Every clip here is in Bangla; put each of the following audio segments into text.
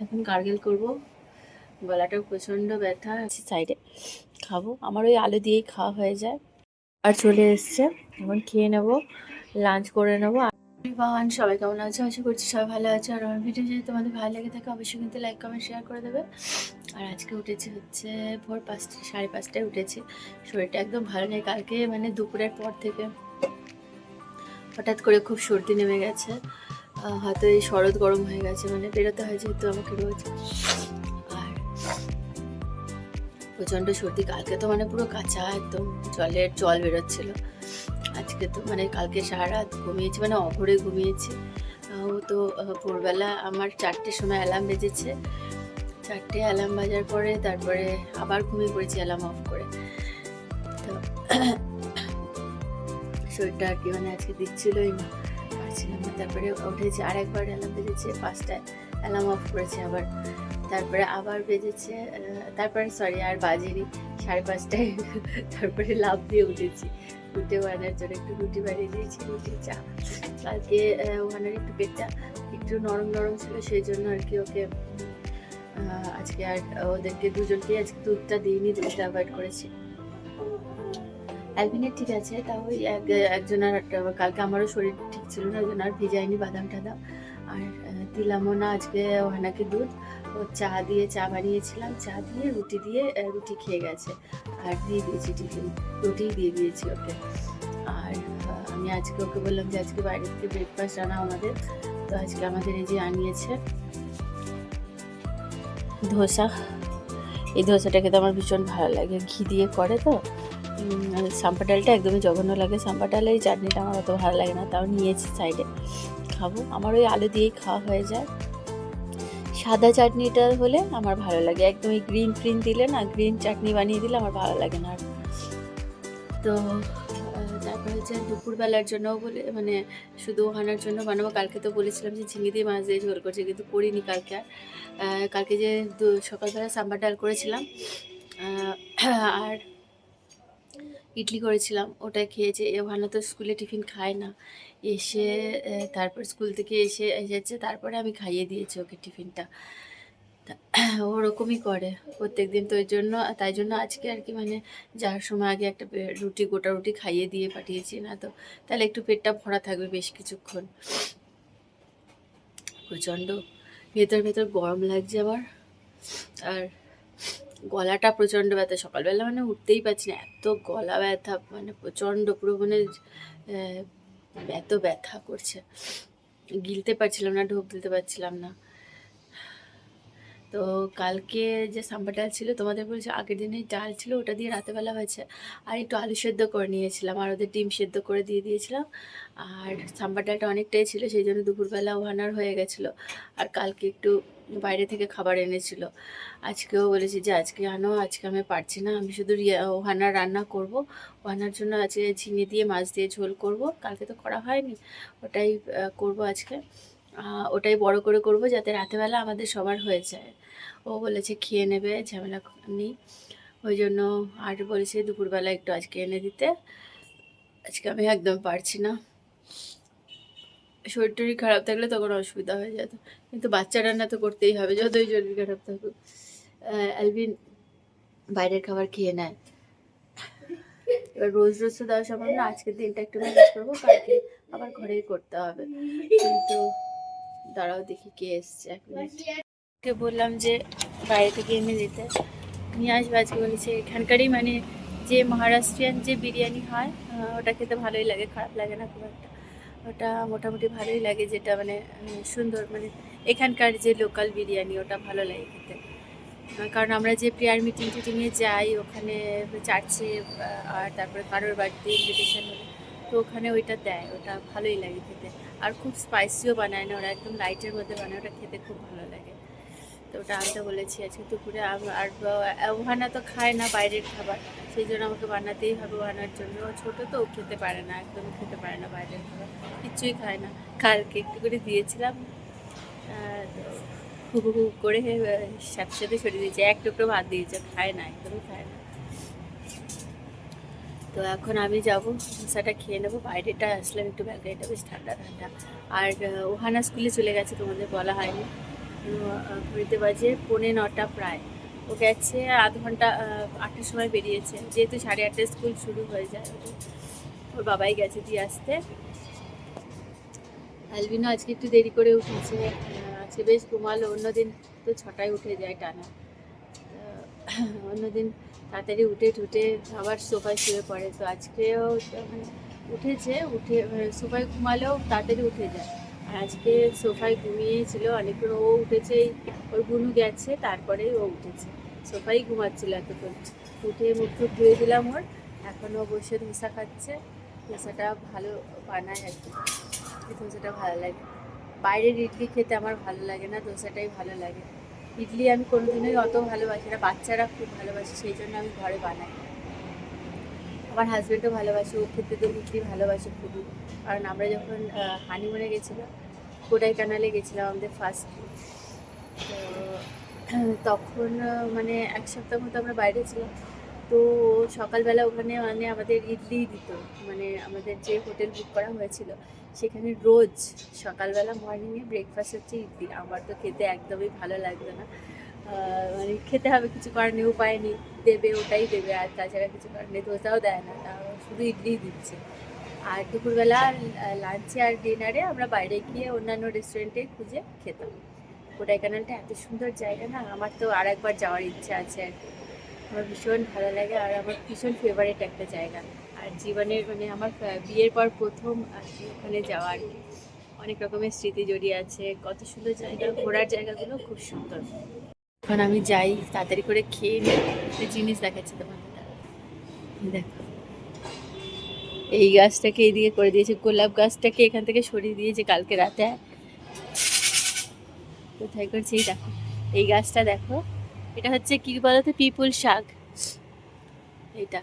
এখন গার্গেল করব, গলাটা প্রচণ্ড ব্যথা আছে সাইডে। খাবো, আমার ওই আলু দিয়েই খাওয়া হয়ে যায়। আর চলে এসছে, এখন খেয়ে নেবো, লাঞ্চ করে নেবো। বাহান সবাই কেমন আছে? আশা করছি সবাই ভালো আছে। আর আমার ভিডিও যদি তোমাদের ভালো লেগে থাকে অবশ্যই কিন্তু লাইক কমেন্ট শেয়ার করে দেবে। আর আজকে উঠেছি হচ্ছে ভোর 5টা, 5:30টায় উঠেছি। শরীরটা একদম ভালো নেই, কালকে মানে দুপুরের পর থেকে হঠাৎ করে খুব সর্দি নেমে গেছে। হয়তো এই শরৎ গরম হয়ে গেছে, মানে বেরোতে হয় যেহেতু আমাকে রোজ। আর প্রচণ্ড সর্দি, কালকে তো মানে পুরো কাঁচা একদম জল বেরোচ্ছিল। আজকে তো মানে কালকে সারা রাত ঘুমিয়েছি, মানে অঘরে ঘুমিয়েছি। তো ভোরবেলা আমার 4টের সময় অ্যালার্ম বেজেছে। 4টে অ্যালার্ম বাজার পরে তারপরে আবার ঘুমিয়ে পড়েছি অ্যালার্ম অফ করে। তো শরীরটা আর কি মানে আজকে দিচ্ছিলই না, পারছিলাম না। তারপরে উঠেছি, আর একবার অ্যালার্ম বেজেছে 5টায়, অ্যালার্ম অফ করেছি আবার। তারপরে আবার বেজেছে, তারপরে আর বাজেনি 5:30টায়। তারপরে লাফ দিয়ে উঠেছি, উঠে ওয়ানের জন্য একটু রুটি বানিয়ে দিয়েছি, রুটি চা। কালকে ওয়ানের একটু পেটটা একটু নরম নরম ছিল, সেই জন্য আর কি ওকে আজকে আর ওদেরকে দুজনকেই আজকে দুধটা দিইনি, দুধটা অ্যাভয়েড করেছি। অ্যালবিনের ঠিক আছে, তাও ওই একজনের কালকে আমারও শরীর ঠিক ছিল না, ওই জন্য আর ভিজাইনি বাদাম টাদাম। আর দিলামও না আজকে ওহানাকে দুধ। ও চা বানিয়েছিলাম, চা দিয়ে রুটি খেয়ে গেছে। আর দিয়ে দিয়েছি টিফিন, রুটিই দিয়ে দিয়েছি ওকে। আর আমি আজকে ওকে বললাম যে আজকে বাইরে থেকে ব্রেকফাস্ট আনা আমাদের। তো আজকে আমাদের এই যে আনিয়েছে ধোসা। এই ধোসাটা খেতে আমার ভীষণ ভালো লাগে, ঘি দিয়ে করে তো। সাম্পা ডালটা একদমই জঘন্য লাগে, সাম্পা ডালের এই চাটনিটা আমার অত ভালো লাগে না, তাও নিয়েছি সাইডে খাবো। আমার ওই আলু দিয়েই খাওয়া হয়ে যায়। সাদা চাটনিটা হলে আমার ভালো লাগে, একদম এই গ্রিন দিলে না, গ্রিন চাটনি বানিয়ে দিলে আমার ভালো লাগে না আর। তো তারপরে হচ্ছে দুপুরবেলার জন্য বলে মানে শুধু ওহানার জন্য বানাবো। কালকে তো বলেছিলাম যে ঝিঙে দিয়ে মাছ দিয়ে ঝোল করছি, কিন্তু করিনি কালকে আর। কালকে যে সকালবেলা সাম্বার ডাল করেছিলাম আর ইডলি করেছিলাম, ওটা খেয়েছে। ওখানে তো স্কুলে টিফিন খায় না, এসে তারপর স্কুল থেকে এসেছে, তারপরে আমি খাইয়ে দিয়েছি ওকে টিফিনটা। ওরকমই করে প্রত্যেকদিন, তো তাই জন্য আজকে আর কি মানে যাওয়ার সময় আগে একটা গোটা রুটি খাইয়ে দিয়ে পাঠিয়েছি, না তো তাহলে একটু পেটটা ভরা থাকবে বেশ কিছুক্ষণ। প্রচণ্ড ভেতর গরম লাগছে আমার, আর গলাটা প্রচণ্ড ব্যথা। সকালবেলা মানে উঠতেই পারছি না, এত গলা ব্যথা, মানে প্রচণ্ড পুরো মানে এত ব্যথা করছে, গিলতে পারছিলাম না, ঢোক গিলতে পারছিলাম না। তো কালকে যে সাম্বার ডাল ছিল, তোমাদের বলছি আগের দিনের ডাল ছিল, ওটা দিয়ে রাতেবেলা হয়েছে। আর একটু আলু সেদ্ধ করে নিয়েছিলাম, আর ওদের ডিম সেদ্ধ করে দিয়ে দিয়েছিলাম। আর সাম্বার ডালটা অনেকটাই ছিল, সেই জন্য দুপুরবেলা ওহানার হয়ে গেছিলো। আর কালকে একটু বাইরে থেকে খাবার এনেছিল, আজকেও বলেছি যে আজকে আনো, আজকে আমি পারছি না, আমি শুধু ওহানার রান্না করব। ওহানার জন্য আজকে ঝিঙে দিয়ে মাছ দিয়ে ঝোল করব, কালকে তো করা হয়নি, ওটাই করব আজকে। ওটাই বড় করে করব যাতে রাতেবেলা আমাদের সবার হয়ে যায়। ও বলেছে খেয়ে নেবে, ঝামেলা নেই, ওই জন্য। আর বলেছে দুপুরবেলা একটু আজকে এনে দিতে, আজকে আমি একদম পারছি না। শরীর টরীর খারাপ থাকলে তখন অসুবিধা হয়ে যেত, কিন্তু বাচ্চা রান্না তো করতেই হবে যতই শরীর খারাপ থাকুক। অ্যালভিন বাইরের খাবার খেয়ে নেয়, এবার রোজ তো দেওয়া সম্ভব না। আজকের দিনটা একটু ম্যানেজ করবো, কালকে আবার ঘরেই করতে হবে। কিন্তু দাঁড়াও দেখি কে এসছে, এক মিনিট। বললাম যে বাইরে থেকে এনে দিতে, নিয়ে আসবে আজকে। বলেছে এখানকারই মানে যে মহারাষ্ট্রিয়ান যে বিরিয়ানি হয়, ওটা খেতে ভালোই লাগে, খারাপ লাগে না খুব একটা। ওটা মোটামুটি ভালোই লাগে, যেটা মানে সুন্দর, মানে এখানকার যে লোকাল বিরিয়ানি ওটা ভালো লাগে খেতে। কারণ আমরা যে প্রেয়ার টিটিংয়ে যাই ওখানে চার্চে, আর তারপরে কারোর বাড়িতে ইনভিটেশন হলে, তো ওখানে ওইটা দেয়, ওটা ভালোই লাগে খেতে। আর খুব স্পাইসিও বানায় না ওরা, একদম লাইটের মধ্যে বানায়, ওটা খেতে খুব ভালো লাগে। তো ওটা আনতে বলেছি আজকে দুপুরে। আর ওহানা তো খায় না বাইরের খাবার, সেই জন্য আমাকে বানাতেই হবে ওহানার জন্য। ও ছোটো তো, খেতে পারে না, একদমই খেতে পারে না বাইরের খাবার, কিচ্ছুই খায় না। কালকে একটু করে দিয়েছিলাম, তো হু করে সাথে সাথে সরিয়ে দিয়েছে, এক টুকরো ভাত দিয়েছে, খায় না, একদমই খায় না। তো এখন আমি যাবো, ধোসাটা খেয়ে নেবো। বাইরেটা আসলাম একটু, ব্যালকনিটা বেশ ঠান্ডা ঠান্ডা। আর ওহানা স্কুলে চলে গেছে, তোমাদের বলা হয়নি। ঘড়িতে বাজে 9:45 প্রায়। ও গেছে আধ ঘন্টা, 8টার সময় বেরিয়েছে, যেহেতু 8:30টায় স্কুল শুরু হয়ে যায়। ওর বাবাই গেছে দিয়ে আসতে। অ্যালভিনও আজকে একটু দেরি করে উঠেছে, আজকে বেশ ঘুমালো। অন্যদিন তো 6টায় উঠে যায় টানা, অন্যদিন তাড়াতাড়ি উঠে ঠুটে আবার সোফায় শুয়ে পড়ে। তো আজকেও মানে উঠেছে, উঠে সোফায় ঘুমালেও তাড়াতাড়ি উঠে যায়। আর আজকে সোফায় ঘুমিয়েছিল অনেকক্ষণ। ও উঠেছে, ওর গুনু গেছে, তারপরেই ও উঠেছে। সোফাই ঘুমাচ্ছিল এতক্ষণ। উঠে মুখ টুক ধুয়ে দিলাম ওর। এখনও বসে ধোসা খাচ্ছে। ধোসাটা ভালো বানায় আর কি, ধোসাটা ভালো লাগে। বাইরের ইডলি খেতে আমার ভালো লাগে না, ধোসাটাই ভালো লাগে। ইডলি আমি কোনোদিনই অত ভালোবাসি না, বাচ্চারা খুব ভালোবাসে, সেই জন্য আমি ঘরে বানাই। আমার হাজব্যান্ডও ভালোবাসে, ও খেতে তো ইডলি ভালোবাসে খুবই। কারণ আমরা যখন হানিমুনে গেছিলাম, কোডাইকানালে গেছিলাম আমাদের ফার্স্ট, তো তখন মানে 1 সপ্তাহ মতো আমরা বাইরে ছিলাম। তো সকালবেলা ওখানে মানে আমাদের ইডলি দিত, মানে আমাদের যে হোটেল বুক করা হয়েছিল সেখানে রোজ সকালবেলা মর্নিংয়ে ব্রেকফাস্ট হচ্ছে ইডলি। আমার তো খেতে একদমই ভালো লাগতো না, মানে খেতে হবে, কিছু করার নেই, উপায় নেই, দেবে ওটাই দেবে, আর তাছাড়া কিছু করার নেই। ধোসাও দেয় না, শুধু ইডলিই দিচ্ছে। আর দুপুরবেলা লাঞ্চে আর ডিনারে আমরা বাইরে গিয়ে অন্যান্য রেস্টুরেন্টে খুঁজে খেতাম। কোডাইকানালটা এত সুন্দর জায়গা না, আমার তো আর একবার যাওয়ার ইচ্ছা আছে আর কি। আমার ভীষণ ভালো লাগে, আর আমার ভীষণ ফেভারিট একটা জায়গা। আর জীবনের মানে আমার বিয়ের পর প্রথম আর কি ওখানে যাওয়া আর কি। অনেক রকমের স্মৃতি জড়িয়ে আছে, কত সুন্দর জায়গা, ঘোরার জায়গাগুলো খুব সুন্দর। এখন আমি যাই, তাড়াতাড়ি করে খেয়ে নিই। একটা জিনিস দেখাচ্ছি তোমাকে, দেখো। এই গাছটাকে এইদিকে করে দিয়েছে, গোলাপ গাছটাকে এখান থেকে সরিয়ে দিয়েছে কালকে রাতে। কোথায় করছে এই দেখো, এই গাছটা দেখো। এটা হচ্ছে কি বলতো, পিপুল শাক। এটা,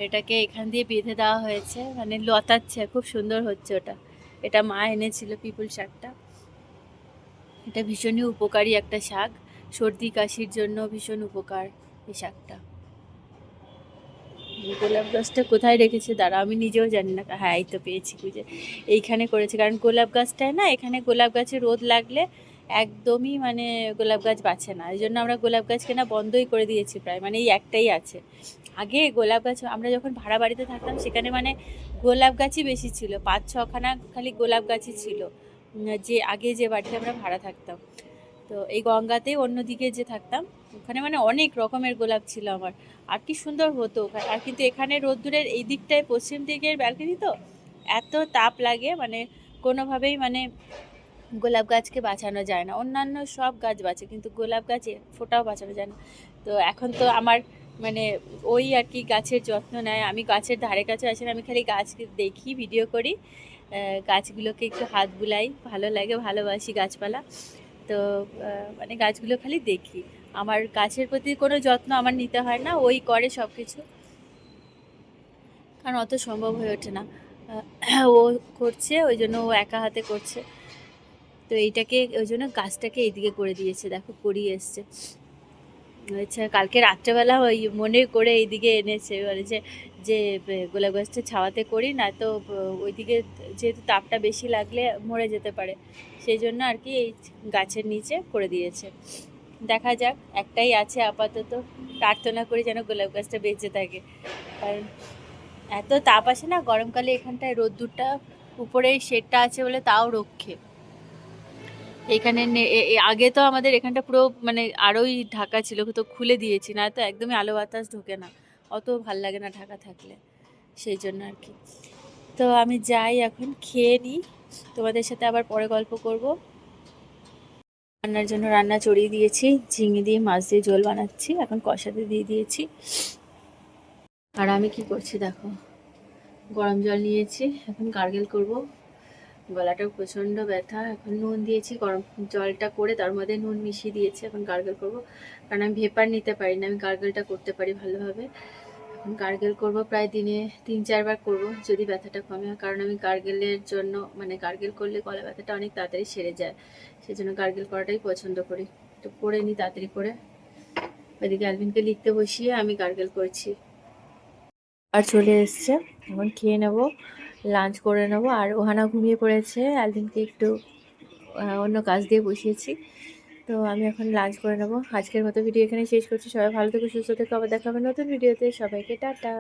এটাকে এখান দিয়ে বেঁধে দেওয়া হয়েছে, মানে লতাচ্ছে, খুব সুন্দর হচ্ছে ওটা। এটা মা এনেছিল পিপুল শাকটা। এটা ভীষণই উপকারী একটা শাক, সর্দি কাশির জন্য ভীষণ উপকার এই শাকটা। গোলাপ গাছটা কোথায় রেখেছে দাঁড়া, আমি নিজেও জানি না। হ্যাঁ, এই তো পেয়েছি খুঁজে, এইখানে করেছে। কারণ গোলাপ গাছটায় না, এখানে গোলাপ গাছে রোদ লাগলে একদমই মানে গোলাপ গাছ বাঁচে না। এই জন্য আমরা গোলাপ গাছ কেনা বন্ধই করে দিয়েছি প্রায়, মানে এই একটাই আছে। আগে গোলাপ গাছ, আমরা যখন ভাড়া বাড়িতে থাকতাম সেখানে মানে গোলাপ গাছই বেশি ছিল, 5-6খানা খালি গোলাপ গাছই ছিল, যে আগে যে বাড়িতে আমরা ভাড়া থাকতাম। তো এই গঙ্গাতেই অন্যদিকে যে থাকতাম, ওখানে মানে অনেক রকমের গোলাপ ছিল আমার। আর কি সুন্দর হতো ওখানে। আর কিন্তু এখানে রোদ্দুরের এই দিকটায় পশ্চিম দিকের ব্যালকনি তো এত তাপ লাগে, মানে কোনোভাবেই মানে গোলাপ গাছকে বাঁচানো যায় না। অন্যান্য সব গাছ বাঁচে, কিন্তু গোলাপ গাছে ফোটাও বাঁচানো যায় না। তো এখন তো আমার মানে ওই আর কি গাছের যত্ন নেয়। আমি গাছের ধারে কাছে আসি না, আমি খালি গাছ দেখি, ভিডিও করি, গাছগুলোকে একটু হাত বুলাই, ভালো লাগে, ভালোবাসি গাছপালা। তো মানে গাছগুলো খালি দেখি। আমার গাছের প্রতি কোনো যত্ন আমার নিতে হয় না, ওই করে সব কিছু, কারণ অত সম্ভব হয়ে ওঠে না। ও করছে, ওই জন্য ও একা হাতে করছে। তো এইটাকে ওই জন্য গাছটাকে এইদিকে করে দিয়েছে, দেখো করিয়ে এসছে। আচ্ছা, কালকে রাত্রেবেলা ওই মনে করে এইদিকে এনেছে, বলেছে যে গোলাপ গাছটা ছাওয়াতে করি না তো, ওইদিকে যেহেতু তাপটা বেশি লাগলে মরে যেতে পারে, সেই জন্য আর কি এই গাছের নিচে করে দিয়েছে। দেখা যাক, একটাই আছে আপাতত, প্রার্থনা করি যেন গোলাপ গাছটা বেঁচে থাকে। কারণ এত তাপ আসে না গরমকালে, এখানটায় রোদ্দুরটা উপরে শেডটা আছে বলে তাও রক্ষে। এখানে আগে তো আমাদের এখানটা পুরো মানে আরোই ঢাকা ছিল, তো খুলে দিয়েছি, না তো একদমই আলো বাতাস ঢোকে না, অত ভাল লাগে না ঢাকা থাকলে, সেই জন্য আর কি। তো আমি যাই এখন, খেয়ে নিই, তোমাদের সাথে আবার পরে গল্প করব। রান্নার জন্য রান্না চড়িয়ে দিয়েছি, ঝিঙে দিয়ে মাছ দিয়ে ঝোল বানাচ্ছি, এখন কষাতে দিয়ে দিয়েছি। আর আমি কি করছি দেখো, গরম জল নিয়েছি, এখন গার্গেল করব। গলাটা প্রচণ্ড ব্যথা, এখন নুন দিয়েছি, গরম জলটা করে তার মধ্যে নুন মিশিয়ে দিয়েছি, এখন গার্গেল করব। কারণ আমি ভেপার নিতে পারি না, আমি গার্গেলটা করতে পারি ভালোভাবে। এখন গার্গেল করব, প্রায় দিনে 3-4 বার করব যদি ব্যথাটা কমে। কারণ আমি গার্গেলের জন্য মানে গার্গেল করলে গলা ব্যথাটা অনেক তাড়াতাড়ি সেরে যায়, সেই জন্য গার্গেল করাটাই পছন্দ করি। তো করে নিই তাড়াতাড়ি করে। ওইদিকে অ্যালভিনকে লিখতে বসিয়ে আমি গার্গেল করছি। আর চলে এসছে, এখন খেয়ে নেবো, লাঞ্চ করে নেবো। আর ওহানা ঘুমিয়ে পড়েছে, অ্যালভিনকে একটু অন্য কাজ দিয়ে বসিয়েছি। তো আমি এখন লাঞ্চ করে নেবো। আজকের মতো ভিডিও এখানে শেষ করছি। সবাই ভালো থেকো, সুস্থ থেকো, আবার দেখা হবে নতুন ভিডিওতে। সবাইকে টাটা।